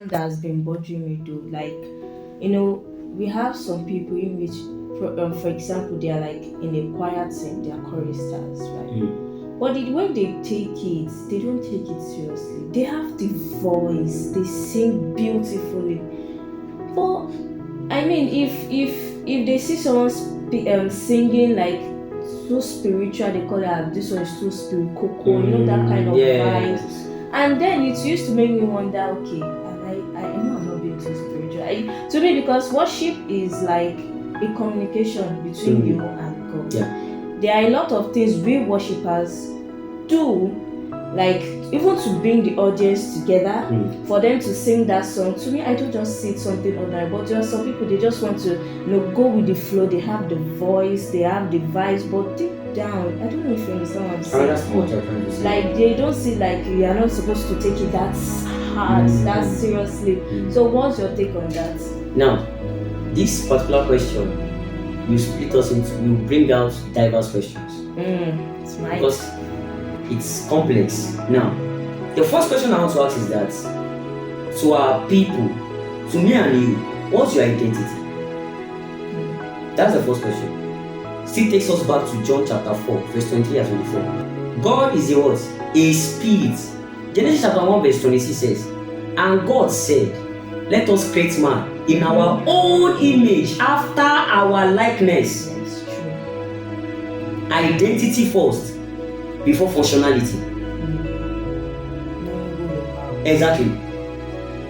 That has been bothering me though. Like, we have some people in which, for example, they are like in a choir team, they are choristers, right? But when they take it, they don't take it seriously. They have the voice, they sing beautifully. But I mean, if they see someone singing like so spiritual, they call it this one is so spiritual, that kind of vibe. Yes. And then it used to make me wonder, okay, I know I'm not being too spiritual. To me, because worship is like a communication between you and God. Yeah. There are a lot of things we worshippers do, like even to bring the audience together, for them to sing that song. To me, I don't just see something ordinary, but there are some people, they just want to go with the flow. They have the voice, they have the vibes, but deep down, I don't know if you understand what I'm saying. That's what you're trying to say. Like they don't see, like you are not supposed to take it that hard, that seriously. So what's your take on that? Now, this particular question will split us into, will bring out diverse questions. It's my Because it's complex. Now, the first question I want to ask is that, to our people, to me and you, what's your identity? That's the first question. Still takes us back to John chapter 4, verse 23 and 24. God is a what? A spirit. Genesis chapter 1, verse 26 says, and God said, let us create man in our own image, after our likeness. That's true. Identity first, before functionality. Exactly.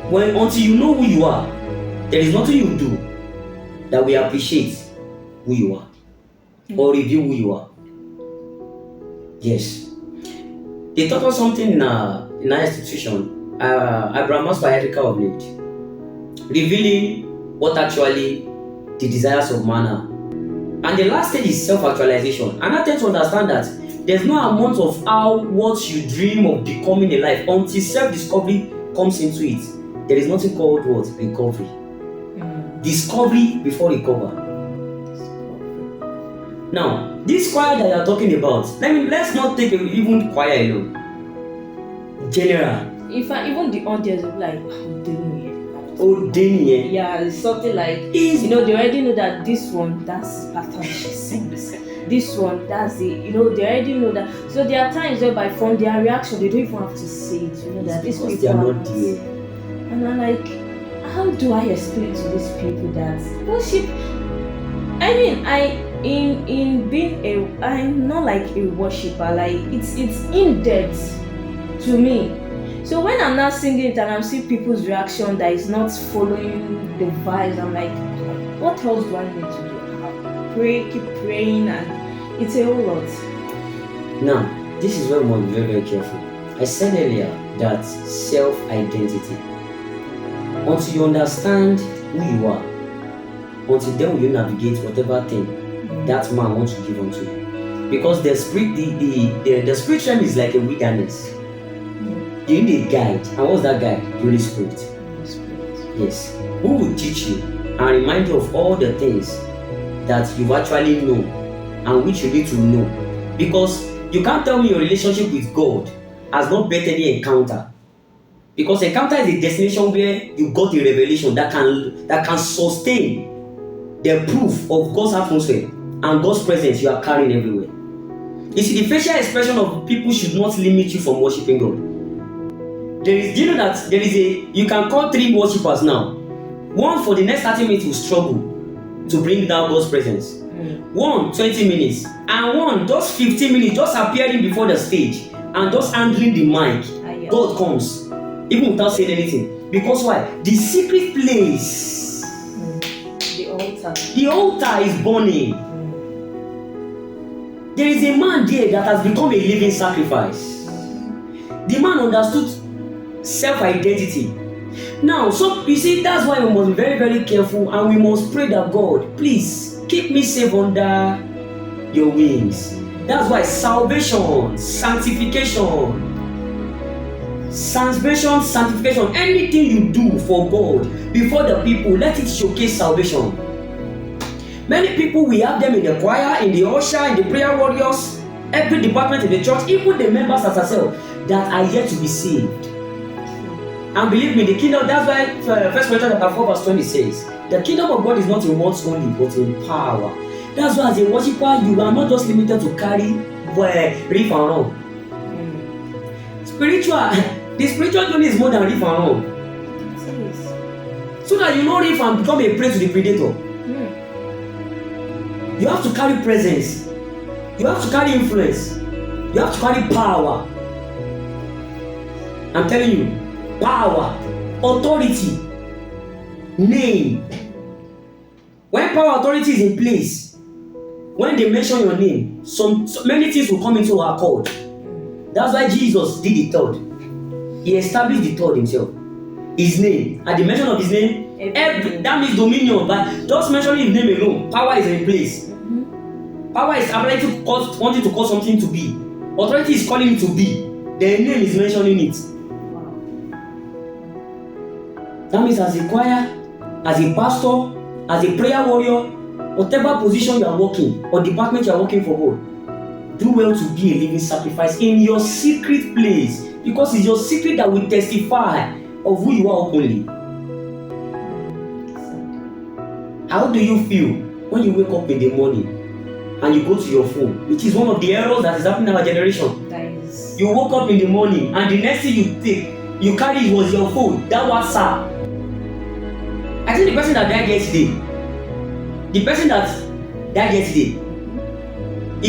Until you know who you are, there is nothing you do that will appreciate who you are or review who you are. Yes. They taught us something in our institution, Abraham Maslow hierarchy of need, revealing what actually the desires of man are. And the last stage is self-actualization. And I tend to understand that there's no amount of what you dream of becoming in life until self-discovery comes into it. There is nothing called what? Recovery. Discovery before recover. Now, this choir that you are talking about, let's not take even choir alone. General. Even the audience will be like, yeah, it's something like, they already know that this one, that's the pattern she sings. This one, that's it. They already know that. So there are times whereby from their reaction, they don't even have to say it. That these people they are not there. And I'm like, how do I explain to these people that worship? I mean, I'm not like a worshipper. Like it's in depth to me. So when I'm not singing it and I'm seeing people's reaction that is not following the vibes, I'm like, what else do I need to do? Pray, keep praying, and it's a whole lot. Now, this is where we must be very, very careful. I said earlier that self-identity. Until you understand who you are, until then will you navigate whatever thing that man wants to give unto you. Because the spirit realm is like a wilderness. You need a guide. And what's that guide? The Holy Spirit. Yes. Who will teach you and remind you of all the things that you actually know and which you need to know. Because you can't tell me your relationship with God has not met any encounter. Because encounter is a destination where you got a revelation that can sustain the proof of God's atmosphere and God's presence you are carrying everywhere. You see, the facial expression of people should not limit you from worshiping God. You can call 3 worshippers now. One for the next 30 minutes will struggle to bring down God's presence. One 20 minutes, and one just 15 minutes, just appearing before the stage and just handling the mic. God comes, even without saying anything. Because why? The secret place, the altar is burning. There is a man there that has become a living sacrifice. The man understood self-identity. Now, so you see, that's why we must be very, very careful, and we must pray that God, please keep me safe under your wings. That's why salvation, sanctification, anything you do for God before the people, let it showcase salvation. Many people, we have them in the choir, in the usher, in the prayer warriors, every department in the church, even the members as ourselves, that are yet to be saved. And believe me, the kingdom, that's why 1 Corinthians chapter 4 verse 20 says, the kingdom of God is not in words only, but in power. That's why as a worshiper, you are not just limited to carry riff and run. The spiritual journey is more than riff and run. So that you know riff and become a prey to the predator. You have to carry presence. You have to carry influence. You have to carry power. I'm telling you, power, authority, name. When power, authority is in place, when they mention your name, so many things will come into accord. That's why Jesus did the third. He established the third himself. His name. At the mention of his name, that means dominion. But just mentioning his name alone, power is in place. Power is ability to wanting to cause something to be. Authority is calling it to be. The name is mentioning it. That means as a choir, as a pastor, as a prayer warrior, whatever position you are working or department you are working for God, do well to be a living sacrifice in your secret place, because it's your secret that will testify of who you are openly. How do you feel when you wake up in the morning and you go to your phone, which is one of the errors that is happening in our generation? You woke up in the morning and the next thing you carry was your phone, that WhatsApp. I think the person that died yesterday, if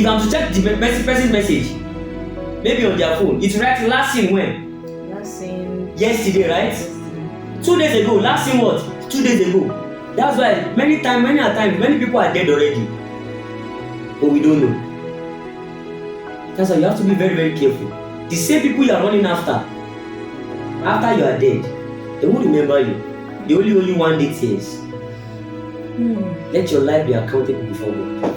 I'm to check the person's message, maybe on their phone, it writes last seen when? Last seen yesterday, right? 2 days ago. Last seen what? 2 days ago. That's why many times, many people are dead already, but we don't know. That's why you have to be very, very careful. The same people you are running after you are dead, they won't remember you. They only owe you 1 day tears. Let your life be accountable before God.